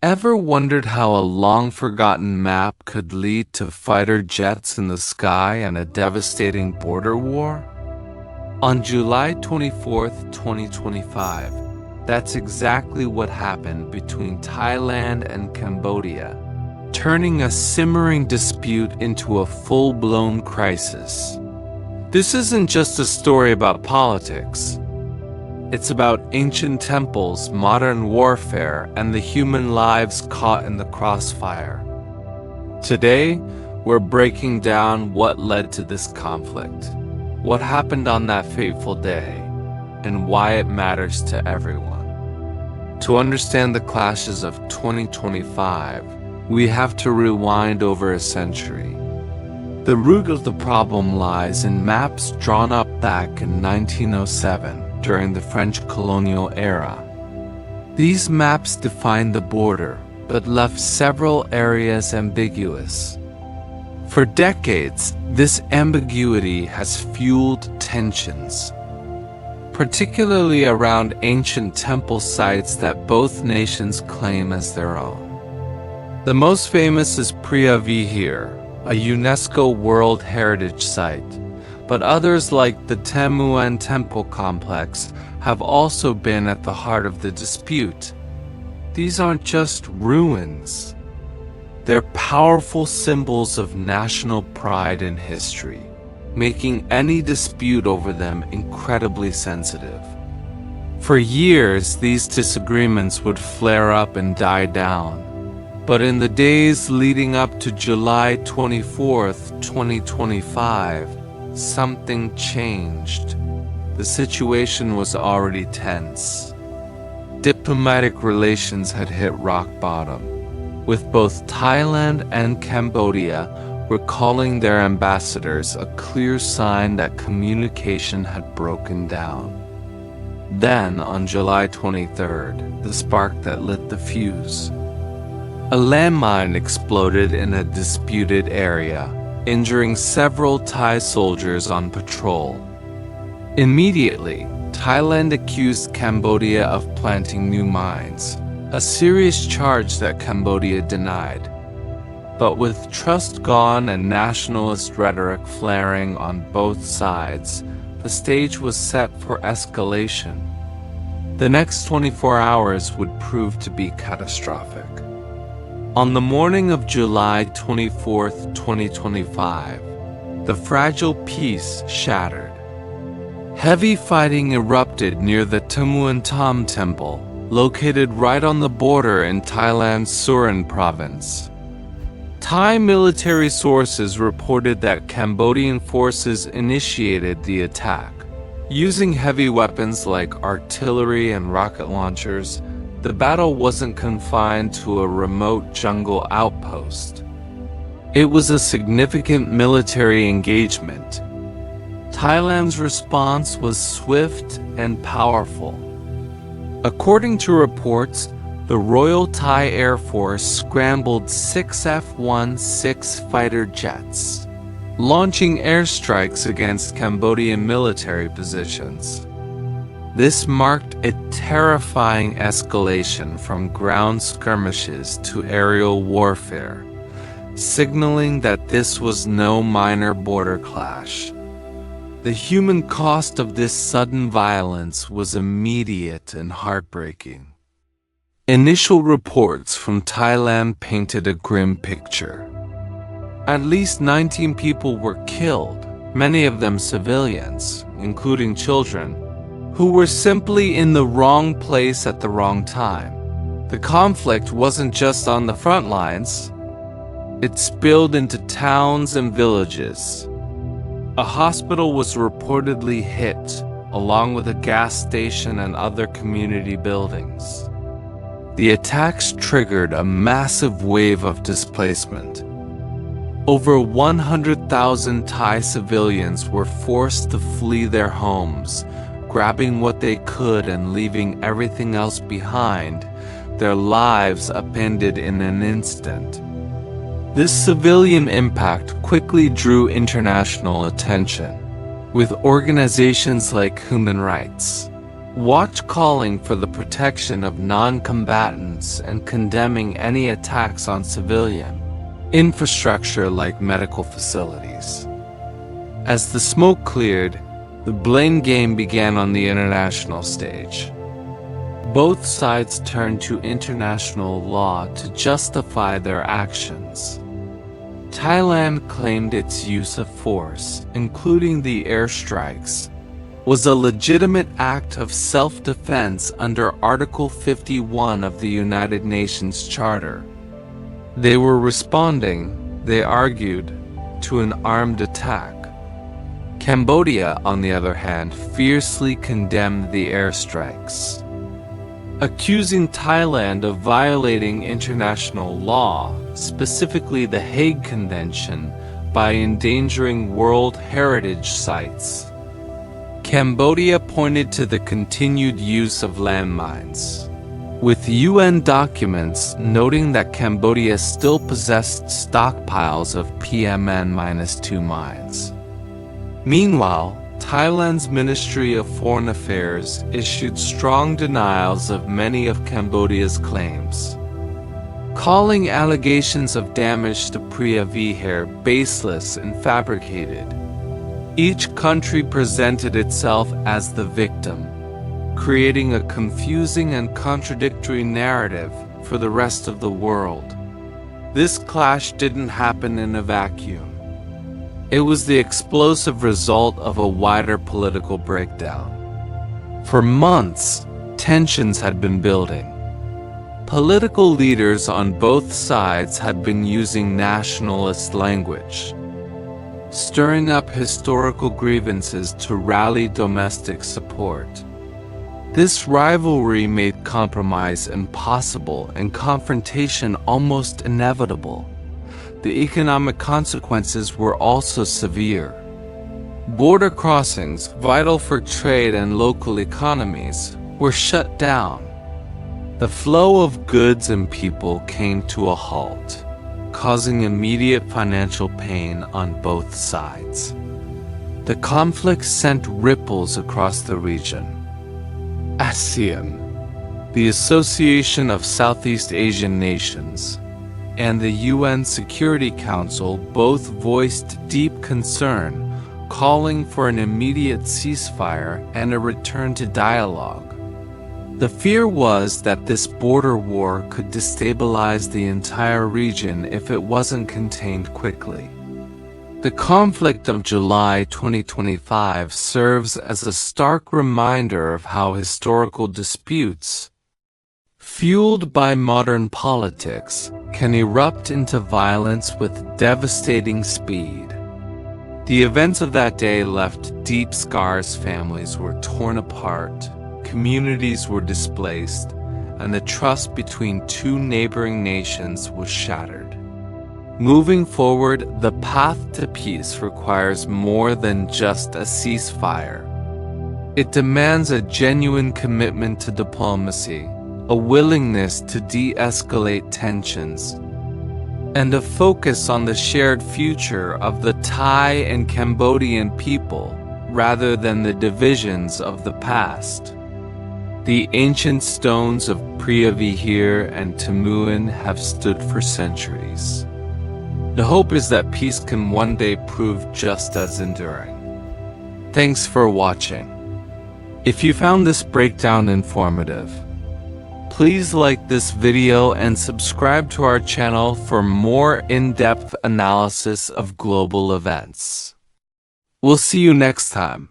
Ever wondered how a long-forgotten map could lead to fighter jets in the sky and a devastating border war? On July 24, 2025, that's exactly what happened between Thailand and Cambodia, turning a simmering dispute into a full-blown crisis. This isn't just a story about politics. It's about ancient temples, modern warfare, and the human lives caught in the crossfire. Today, we're breaking down what led to this conflict, what happened on that fateful day, and why it matters to everyone. To understand the clashes of 2025, we have to rewind over a century. The root of the problem lies in maps drawn up back in 1907 during the French colonial era. These maps defined the border, but left several areas ambiguous. For decades, this ambiguity has fueled tensions, particularly around ancient temple sites that both nations claim as their own. The most famous is Preah Vihear, a UNESCO World Heritage Site, but others like the Temuan Temple Complex have also been at the heart of the dispute. These aren't just ruins. They're powerful symbols of national pride and history, making any dispute over them incredibly sensitive. For years, these disagreements would flare up and die down. But in the days leading up to July 24, 2025, something changed. The situation was already tense. Diplomatic relations had hit rock bottom, with both Thailand and Cambodia recalling their ambassadors, a clear sign that communication had broken down. Then, on July 23rd, the spark that lit the fuse. A landmine exploded in a disputed area, injuring several Thai soldiers on patrol. Immediately, Thailand accused Cambodia of planting new mines, a serious charge that Cambodia denied. But with trust gone and nationalist rhetoric flaring on both sides, the stage was set for escalation. The next 24 hours would prove to be catastrophic. On the morning of July 24, 2025, the fragile peace shattered. Heavy fighting erupted near the Temuan Tam Temple, located right on the border in Thailand's Surin province. Thai military sources reported that Cambodian forces initiated the attack. Using heavy weapons like artillery and rocket launchers, the battle wasn't confined to a remote jungle outpost. It was a significant military engagement. Thailand's response was swift and powerful. According to reports, the Royal Thai Air Force scrambled 6 F-16 fighter jets, launching airstrikes against Cambodian military positions. This marked a terrifying escalation from ground skirmishes to aerial warfare, signaling that this was no minor border clash. The human cost of this sudden violence was immediate and heartbreaking. Initial reports from Thailand painted a grim picture. At least 19 people were killed, many of them civilians, including children, who were simply in the wrong place at the wrong time. The conflict wasn't just on the front lines. It spilled into towns and villages. A hospital was reportedly hit, along with a gas station and other community buildings. The attacks triggered a massive wave of displacement. Over 100,000 Thai civilians were forced to flee their homes, grabbing what they could and leaving everything else behind, their lives upended in an instant. This civilian impact quickly drew international attention, with organizations like Human Rights Watch calling for the protection of non-combatants and condemning any attacks on civilian infrastructure like medical facilities. As the smoke cleared, the blame game began on the international stage. Both sides turned to international law to justify their actions. Thailand claimed its use of force, including the airstrikes, was a legitimate act of self-defense under Article 51 of the United Nations Charter. They were responding, they argued, to an armed attack. Cambodia, on the other hand, fiercely condemned the airstrikes, accusing Thailand of violating international law, specifically the Hague Convention, by endangering World Heritage Sites. Cambodia pointed to the continued use of landmines, with UN documents noting that Cambodia still possessed stockpiles of PMN-2 mines. Meanwhile, Thailand's Ministry of Foreign Affairs issued strong denials of many of Cambodia's claims, calling allegations of damage to Preah Vihear baseless and fabricated. Each country presented itself as the victim, creating a confusing and contradictory narrative for the rest of the world. This clash didn't happen in a vacuum. It was the explosive result of a wider political breakdown. For months, tensions had been building. Political leaders on both sides had been using nationalist language, stirring up historical grievances to rally domestic support. This rivalry made compromise impossible and confrontation almost inevitable. The economic consequences were also severe. Border crossings, vital for trade and local economies, were shut down. The flow of goods and people came to a halt, causing immediate financial pain on both sides. The conflict sent ripples across the region. ASEAN, the Association of Southeast Asian Nations, and the UN Security Council both voiced deep concern, calling for an immediate ceasefire and a return to dialogue. The fear was that this border war could destabilize the entire region if it wasn't contained quickly. The conflict of July 2025 serves as a stark reminder of how historical disputes, fueled by modern politics, can erupt into violence with devastating speed. The events of that day left deep scars. Families were torn apart, communities were displaced, and the trust between two neighboring nations was shattered. Moving forward, the path to peace requires more than just a ceasefire. It demands a genuine commitment to diplomacy, a willingness to de-escalate tensions, and a focus on the shared future of the Thai and Cambodian people rather than the divisions of the past. The ancient stones of Preah Vihear and Tamuin have stood for centuries. The hope is that peace can one day prove just as enduring. Thanks for watching. If you found this breakdown informative, please like this video and subscribe to our channel for more in-depth analysis of global events. We'll see you next time.